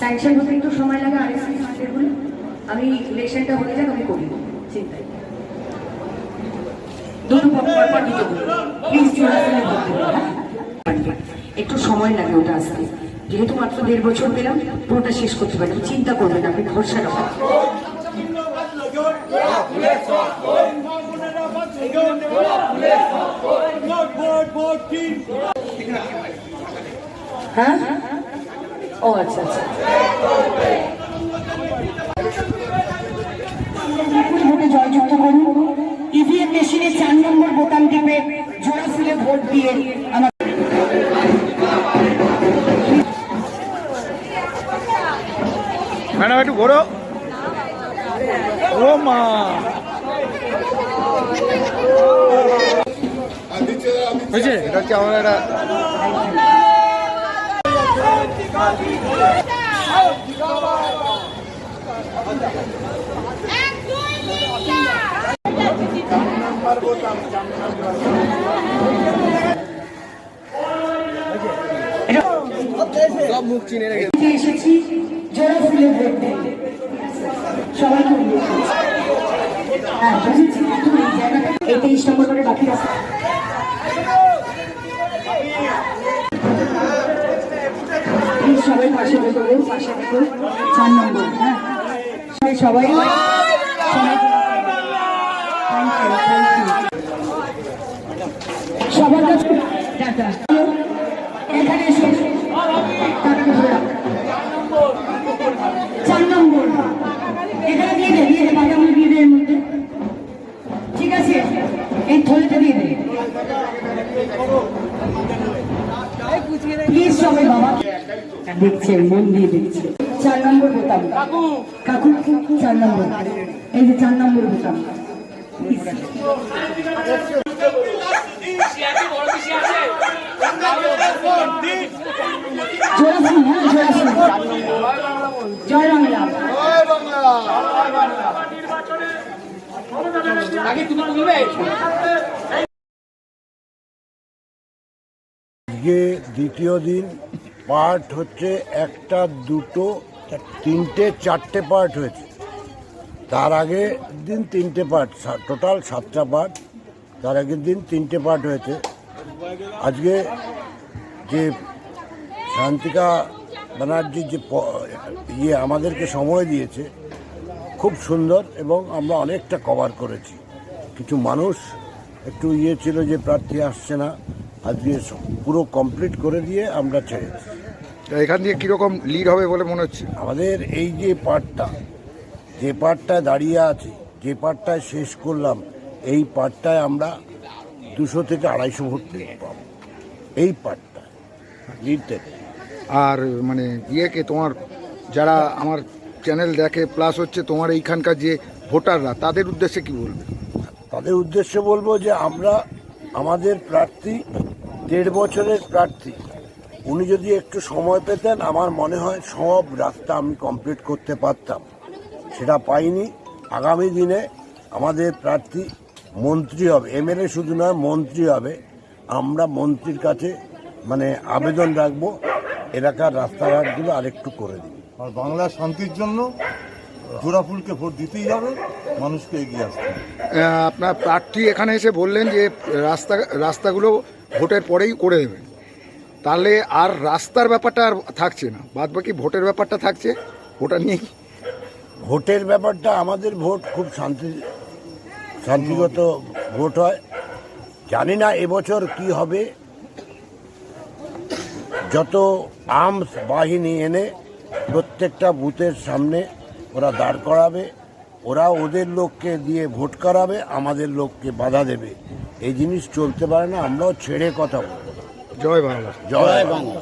sanction হতে একটু সময় লাগে আরএসসি ফান্ডের বলে আমি ইলেকশনটা হয়ে যাক আমি করি চিন্তাই দুটো পরপর দিতে বলি প্লিজ জোড়াফুলে ভোট দেবেন একটু সময় লাগে ওটা আসতে যেহেতু মাত্র 1.5 বছর পেলাম পুরোটা শেষ করতে পারি চিন্তা করবেন আপনি ভরসা রাখুন হ্যাঁ ও আচ্ছা আচ্ছা ভোটে জয়যুক্ত করুন ইভিএম মেশিনে 4 নম্বর বোতাম টিপে জোড়া ফুলে ভোট দিয়ে আমার ম্যাডাম একটু ঘোরো ও মা হয়েছে এটা হচ্ছে আমার একটা সব মুখ চিনে রেখে এসেছি জোড়া ফুলে ভোট দেন সবাইকে হ্যাঁ বুঝেছি এই 23 নম্বর করে বাকি আছে সবাই পাশে দেখুন পাশে দেখুন 4 নম্বর হ্যাঁ সবাই সবার কাছে টাটা এখানে এসে 4 নম্বর এখানে দিয়ে দে বাদাম দিয়ে দে এর মধ্যে ঠিক আছে এই থলিটা দিয়ে দে প্লিজ সবাই বাবা দেখছে মন দিয়ে দেখছে 4 নম্বর বোতাম কাকু 4 নম্বর এই যে 4 নম্বর বোতাম জয় বাংলা আজকে দ্বিতীয় দিন পার্ট হচ্ছে 1টা 2টো 3টে 4টে পার্ট হয়েছে তার আগে দিন 3টে পার্ট টোটাল 7টা পার্ট তার আগের দিন 3টে পার্ট হয়েছে আজকে যে শান্তিকা ব্যানার্জি যে আমাদেরকে সময় দিয়েছে খুব সুন্দর এবং আমরা অনেকটা কভার করেছি কিছু মানুষ একটু ছিল যে প্রার্থী আসছে না আজকে পুরো কমপ্লিট করে দিয়ে আমরা ছেড়েছি এখান থেকে কীরকম লিড হবে বলে মনে হচ্ছে আমাদের এই যে পার্টটায় দাঁড়িয়ে আছে যে পার্টটায় শেষ করলাম এই পার্টটায় আমরা 200 থেকে 250 ভোট পাবো এই পার্টটায় লিড থেকে আর মানে ইয়েকে তোমার যারা আমার চ্যানেল দেখে প্লাস হচ্ছে তোমার এইখানকার যে ভোটাররা তাদের উদ্দেশ্যে কি বলবে তাদের উদ্দেশ্যে বলবো যে আমরা আমাদের প্রার্থী 1.5 বছরের প্রার্থী উনি যদি একটু সময় পেতেন আমার মনে হয় সব রাস্তা আমি কমপ্লিট করতে পারতাম সেটা পাইনি আগামী দিনে আমাদের প্রার্থী মন্ত্রী হবে এমএলএ শুধু নয় মন্ত্রী হবে আমরা মন্ত্রীর কাছে মানে আবেদন রাখবো এলাকার রাস্তাঘাটগুলো আরেকটু করে দিই আর বাংলার শান্তির জন্য জোড়াফুলকে ভোট দিতেই হবে মানুষকে এগিয়ে আসতে হবে আপনার প্রার্থী এখানে এসে বললেন যে রাস্তাগুলো ভোটের পরেই করে দেবেন তাহলে আর রাস্তার ব্যাপারটা আর থাকছে না বাদ বাকি ভোটের ব্যাপারটা থাকছে ওটা নিয়ে ভোটের ব্যাপারটা আমাদের ভোট খুব শান্তিগত ভোট হয় জানি না এবছর কি হবে যত আর্মস বাহিনী এনে প্রত্যেকটা বুথের সামনে ওরা দাঁড় করাবে ওরা ওদের লোককে দিয়ে ভোট করাবে আমাদের লোককে বাধা দেবে এই জিনিস চলতে পারে না আমরাও ছেড়ে কথা বলবো জয় বাংলা জয় বাংলা